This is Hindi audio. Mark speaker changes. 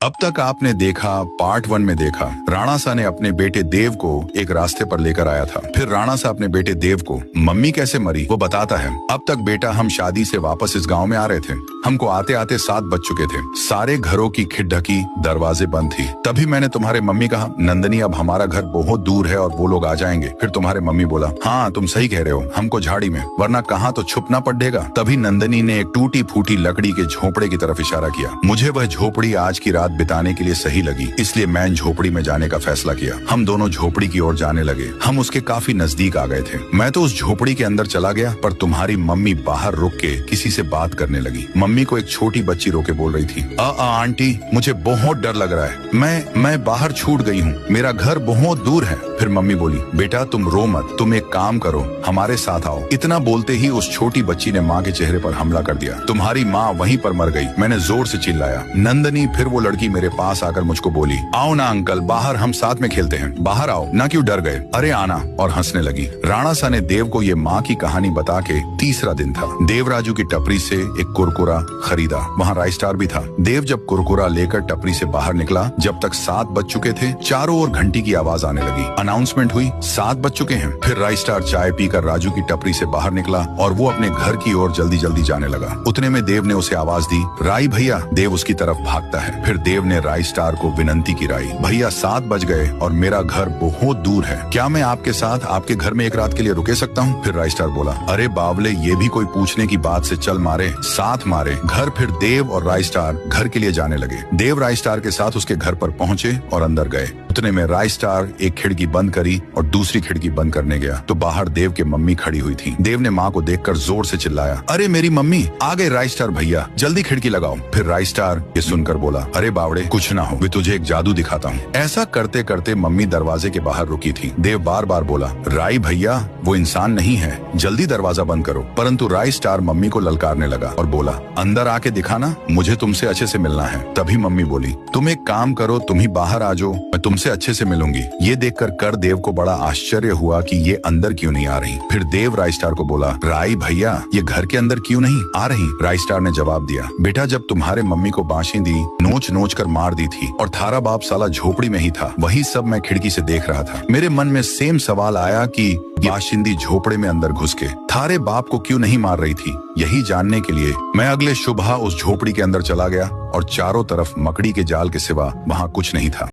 Speaker 1: अब तक आपने देखा, पार्ट 1 में देखा, राणा सा ने अपने बेटे देव को एक रास्ते पर लेकर आया था। फिर राणा सा अपने बेटे देव को मम्मी कैसे मरी वो बताता है। अब तक बेटा हम शादी से वापस इस गांव में आ रहे थे। हमको आते आते 7 बज चुके थे। सारे घरों की खिड़ ढकी, दरवाजे बंद थी। तभी मैंने तुम्हारे मम्मी कहा, नंदनी अब हमारा घर बहुत दूर है और वो लोग आ जाएंगे। फिर तुम्हारे मम्मी बोला, हाँ तुम सही कह रहे हो, हमको झाड़ी में, वरना कहाँ तो छुपना पड़ेगा। तभी नंदनी ने एक टूटी फूटी लकड़ी के झोपड़े की तरफ इशारा किया। मुझे वह झोपड़ी आज की रात बिताने के लिए सही लगी, इसलिए मैं झोपड़ी में जाने का फैसला किया। हम दोनों झोपड़ी की ओर जाने लगे। हम उसके काफी नजदीक आ गए थे। मैं तो उस झोपड़ी के अंदर चला गया, पर तुम्हारी मम्मी बाहर रुक के किसी से बात करने लगी। मम्मी को एक छोटी बच्ची रोके बोल रही थी, आंटी मुझे बहुत डर लग रहा है, मैं बाहर छूट गई हूँ, मेरा घर बहुत दूर है। फिर मम्मी बोली, बेटा तुम रो मत, तुम एक काम करो, हमारे साथ आओ। इतना बोलते ही उस छोटी बच्ची ने माँ के चेहरे पर हमला कर दिया। तुम्हारी माँ वहीं पर मर गई। मैंने जोर से चिल्लाया। नंदनी फिर वो लड़की मेरे पास आकर मुझको बोली, आओ ना अंकल, बाहर हम साथ में खेलते हैं, बाहर आओ ना, क्यों डर गए, अरे आना, और हंसने लगी। राणा सा ने देव को ये माँ की कहानी बता के तीसरा दिन था। देवराजू की टपरी से एक कुरकुरा खरीदा, वहाँ राइस स्टार भी था। देव जब कुरकुरा लेकर टपरी से बाहर निकला, जब तक 7 बज चुके थे, चारों ओर घंटी की आवाज आने लगी। अनाउंसमेंट हुई, 7 बज चुके हैं। फिर राइस स्टार चाय पीकर राजू की टपरी से बाहर निकला और वो अपने घर की ओर जल्दी जल्दी जाने लगा। उतने में देव ने उसे आवाज दी, राई भैया। देव उसकी तरफ भागता है। फिर देव ने राइस स्टार को विनंती की, राई भैया 7 बज गए और मेरा घर बहुत दूर है, क्या मैं आपके साथ आपके घर में एक रात के लिए रुके सकता हूँ? फिर राइस स्टार बोला, अरे बावले, ये भी कोई पूछने की बात से चल मारे, साथ मारे घर। फिर देव और राइस स्टार घर के लिए जाने लगे। देव राइस स्टार के साथ उसके घर पर पहुंचे और अंदर गए। उतने में राइस स्टार एक खिड़की बंद करी और दूसरी खिड़की बंद करने गया तो बाहर देव की मम्मी खड़ी हुई थी। देव ने माँ को देखकर जोर से चिल्लाया, अरे मेरी मम्मी आ गए राइस स्टार भैया, जल्दी खिड़की लगाओ। फिर राइस स्टार ये सुनकर बोला, अरे बावड़े कुछ ना हो, मैं तुझे एक जादू दिखाता हूँ। ऐसा करते करते मम्मी दरवाजे के बाहर रुकी थी। देव बार बार बोला, राई भैया वो इंसान नहीं है, जल्दी दरवाजा बंद करो। परंतु राइस स्टार मम्मी को ललकारने लगा और बोला, अंदर आके दिखाना, मुझे तुमसे अच्छे से मिलना है। तभी मम्मी बोली, तुम एक काम करो, तुम ही बाहर आ जाओ, मैं तुमसे अच्छे से मिलूंगी। ये देखकर कर देव को बड़ा आश्चर्य हुआ कि ये अंदर क्यों नहीं आ रही। फिर देव राइस स्टार को बोला, राई भैया ये घर के अंदर क्यों नहीं आ रही? राइस स्टार ने जवाब दिया, बेटा जब तुम्हारे मम्मी को बाशिंदी नोच नोच कर मार दी थी और थारा बाप साला झोपड़ी में ही था, वही सब मैं खिड़की से देख रहा था। मेरे मन में सेम सवाल आया कि बाशिंदी झोपड़े में अंदर घुस के थारे बाप को क्यों नहीं मार रही थी। यही जानने के लिए मैं अगले सुबह उस झोपड़ी के अंदर चला गया और चारों तरफ मकड़ी के जाल के सिवा वहाँ कुछ नहीं था।